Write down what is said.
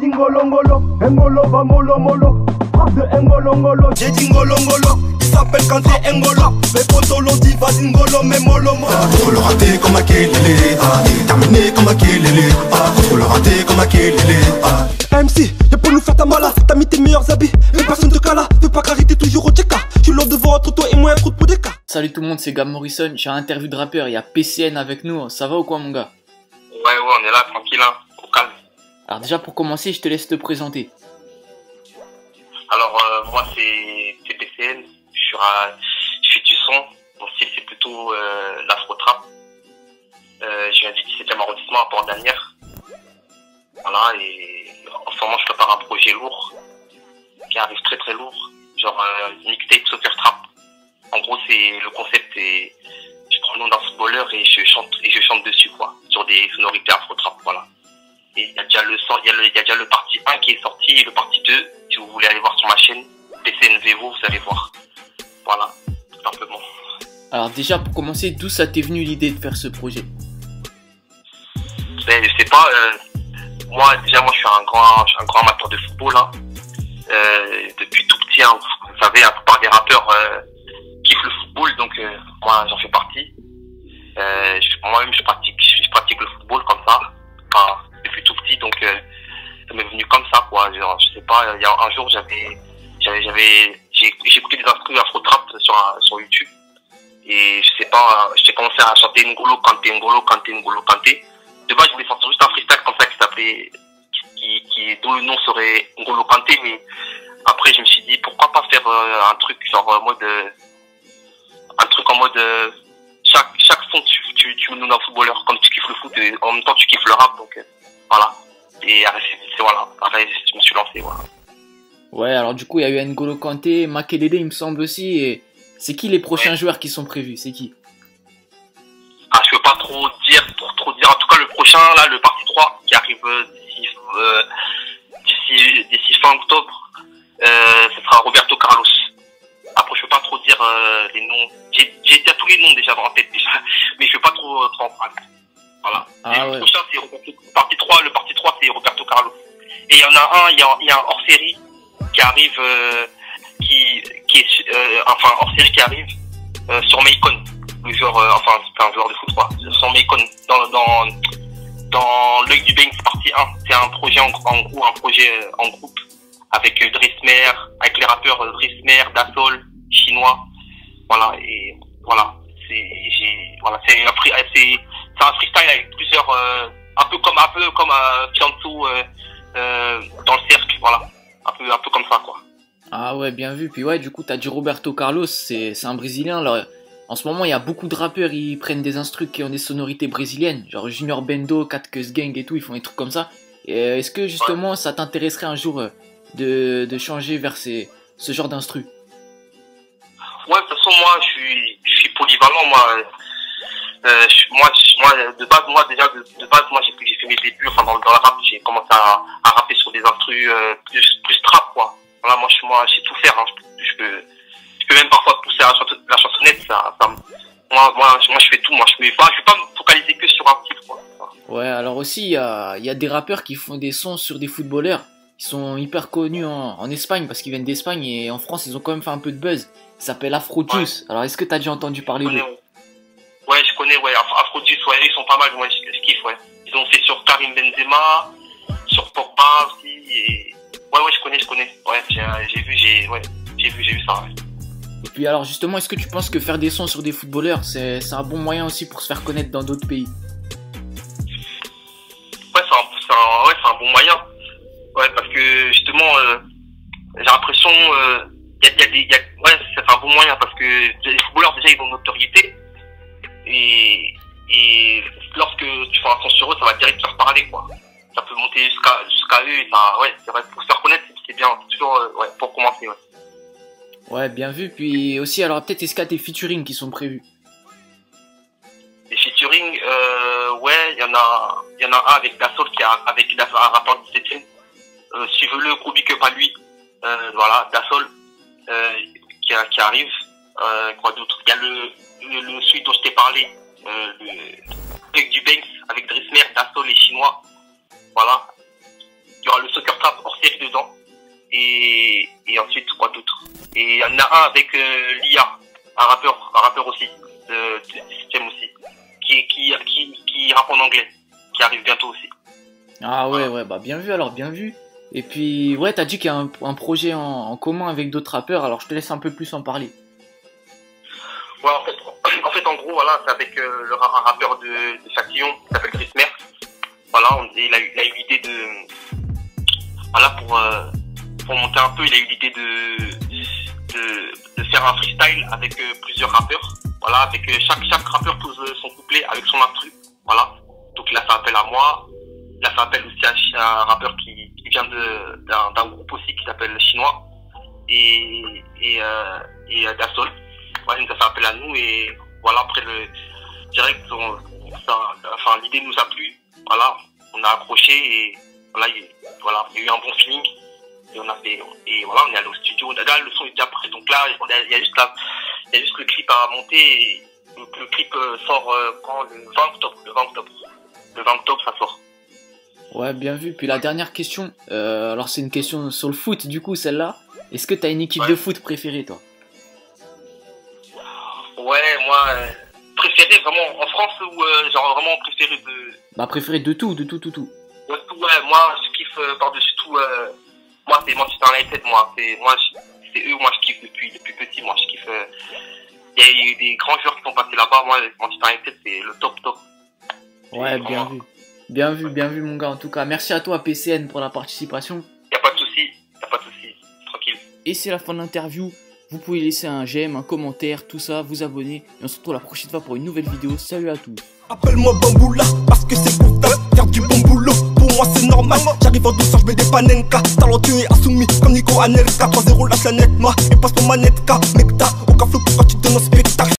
Ngolongolo, Ngolo va molo molo, de Ngolongolo, j'ai dit Ngolongolo, il s'appelle Kanté Ngolo, mes potos l'ont dit vas-y Ngolo, mais molo molo. Contrôle raté comme un Kelele, terminé comme un Kelele, contrôle raté comme un Kelele. MC, y'a pour nous faire ta mala, t'as mis tes meilleurs habits, mais personne te cala, fais pas carité toujours au check. Je suis l'autre devant entre toi et moi, trop de pour des cas. Salut tout le monde, c'est Gab Morrison, j'ai un interview de rappeur, il y a PCN avec nous, ça va ou quoi mon gars? Ouais, on est là, tranquille, hein, au calme. Alors déjà pour commencer, je te laisse te présenter. Alors, moi c'est PCN, je fais du son, mon style c'est plutôt l'afro-trap. Je viens du 17e arrondissement à Port-d'Anière. Voilà, et en ce moment je prépare un projet lourd, qui arrive très très lourd, genre mixtape Soccer Trap. En gros, le concept est, je prends le nom d'un footballeur et je chante dessus quoi, sur des sonorités afro-trap, voilà. Et il y a déjà le partie 1 qui est sorti et le partie 2, si vous voulez aller voir sur ma chaîne, PCNVevo, vous allez voir. Voilà, tout simplement. Alors déjà pour commencer, d'où ça t'est venu l'idée de faire ce projet? Ben, je sais pas, moi je suis un grand amateur de football, hein. Depuis tout petit, hein, vous savez, la plupart des rappeurs kiffent le football, donc moi j'en fais partie. Moi-même je pratique le football comme ça, enfin, depuis tout petit, donc ça m'est venu comme ça quoi. Genre, je sais pas, il y a un jour j'ai écouté des instruments afro-trap sur YouTube et je sais pas, j'ai commencé à chanter Ngolo Kanté Ngolo Kanté Ngolo Kanté. De base je voulais sortir juste un freestyle comme ça qui s'appelait dont le nom serait Ngolo Kanté, mais après je me suis dit pourquoi pas faire un truc genre en mode chaque son tu me donnes un footballeur, comme tu kiffes le foot et en même temps tu kiffes le rap, donc voilà. Et après je me suis lancé, voilà. Ouais, alors du coup il y a eu N'Golo Kanté, Makelele il me semble aussi, et c'est qui les prochains joueurs qui sont prévus? C'est qui? Ah, je peux pas trop dire, en tout cas le prochain là, le partie 3 qui arrive d'ici fin octobre, ce sera Roberto Carlos. Après je peux pas trop dire les noms, j'ai déjà tous les noms déjà dans la tête déjà, mais je peux pas trop en parler. Voilà. Ah, le ouais. prochain c'est le partie 3 c'est Roberto Carlos. Et il y en a il y a un hors série qui arrive hors série qui arrive sur Macon, le joueur c'est un joueur de foot quoi, sur Macon dans l'œil du Banks partie 1. C'est un projet en groupe avec Drismer, avec les rappeurs Drismer, Dassol, Chinois. Voilà, et voilà, c'est un freestyle avec plusieurs un peu comme Fianso dans le cercle, voilà. Un peu comme ça quoi. Ah ouais, bien vu. Puis ouais, du coup t'as dit Roberto Carlos, c'est un Brésilien. Alors en ce moment il y a beaucoup de rappeurs, ils prennent des instrus qui ont des sonorités brésiliennes, genre Junior Bendo, Cat Cus Gang et tout, ils font des trucs comme ça. Et est-ce que justement ça t'intéresserait un jour de changer vers ce genre d'instru? Ouais, de toute façon moi je suis polyvalent, moi de base moi j'ai fait mes débuts dans le rap, j'ai commencé à rapper sur des instrus plus trap quoi. Voilà, moi je sais tout faire, hein. Je peux même parfois pousser la chansonnette, moi je fais tout, je vais pas me focaliser que sur un titre quoi. Ouais, alors aussi il y a des rappeurs qui font des sons sur des footballeurs, ils sont hyper connus en Espagne parce qu'ils viennent d'Espagne, et en France ils ont quand même fait un peu de buzz. Ils s'appellent Afrojuice. Ouais. Alors est-ce que t'as déjà entendu parler d'eux? Ouais, je connais, ouais, Afrojuice, ouais, ils sont pas mal, ouais, je kiffe, ouais. Ils ont fait sur Karim Benzema, sur Pogba aussi, et ouais, je connais, ouais, j'ai vu ça, ouais. Et puis alors justement, est-ce que tu penses que faire des sons sur des footballeurs, c'est un bon moyen aussi pour se faire connaître dans d'autres pays? Ouais, c'est un bon moyen. Ouais, parce que justement, j'ai l'impression, ouais, c'est un bon moyen parce que les footballeurs déjà ils ont une notoriété et lorsque tu fais un son sur eux, ça va direct leur parler quoi. Ça peut monter jusqu'à eux, et ça, ouais, c'est vrai, pour se faire connaître, c'est bien, toujours, ouais, pour commencer, ouais. Ouais, bien vu. Puis aussi, alors peut-être est-ce qu'il y a des featuring qui sont prévus? Les featuring, ouais, il y en a un avec Dassol avec un rappeur du 17e. Suivez-le, gros big up à lui. Voilà, Dassol qui arrive. Quoi d'autre? Il y a le celui dont je t'ai parlé, le du Banks avec Drismer, Dassol et Chinois. Voilà. Il y aura le Soccer et ensuite quoi d'autre. Et il y en a un avec Lia, un rappeur aussi, du système aussi, qui rappe en anglais, qui arrive bientôt aussi. Ah ouais, ouais, bah bien vu alors, bien vu. Et puis, ouais, t'as dit qu'il y a un projet en commun avec d'autres rappeurs, alors je te laisse un peu plus en parler. Ouais, en fait, en gros, voilà, c'est avec un rappeur de Châtillon qui s'appelle Chris Merck. Voilà, il a eu l'idée de, voilà, pour monter un peu, il a eu l'idée de faire un freestyle avec plusieurs rappeurs. Voilà, avec chaque rappeur pose son couplet avec son instru. Voilà, donc il a fait appel à moi. Il a fait appel aussi à un rappeur qui vient d'un groupe aussi qui s'appelle Chinois et d'Assol. Voilà, il nous a fait appel à nous et voilà, après direct, l'idée nous a plu. Voilà, on a accroché et voilà, il y a eu un bon feeling et on est allé au studio. Là, le son est déjà prêt, donc là, il y a juste le clip à monter et le clip sort quand le 20 octobre. Le 20 octobre, ça sort. Ouais, bien vu. Puis la dernière question, alors c'est une question sur le foot, du coup, celle-là. Est-ce que t'as une équipe de foot préférée, toi? Ouais, moi, préféré vraiment en France ou genre vraiment préféré de... Bah, préféré de tout. Ouais, moi, je kiffe par-dessus tout, moi, c'est Manchester United, c'est eux, moi, je kiffe depuis petit, moi, je kiffe... Il y a eu des grands joueurs qui sont passés là-bas, moi, Manchester United, c'est le top. Ouais, bien vu. Bien vu, mon gars, en tout cas. Merci à toi, PCN, pour la participation. Y'a pas de souci, tranquille. Et c'est la fin de l'interview. Vous pouvez laisser un j'aime, un commentaire, tout ça, vous abonner. Et on se retrouve la prochaine fois pour une nouvelle vidéo. Salut à tous. Appelle-moi Bamboula, parce que c'est pour faire du bon boulot. Pour moi c'est normal, j'arrive en douceur, je mets des panenka. Talentueux et insoumis comme Nico Anelka. 3-0 la planète, moi, et passe ton manette K. Mec, t'as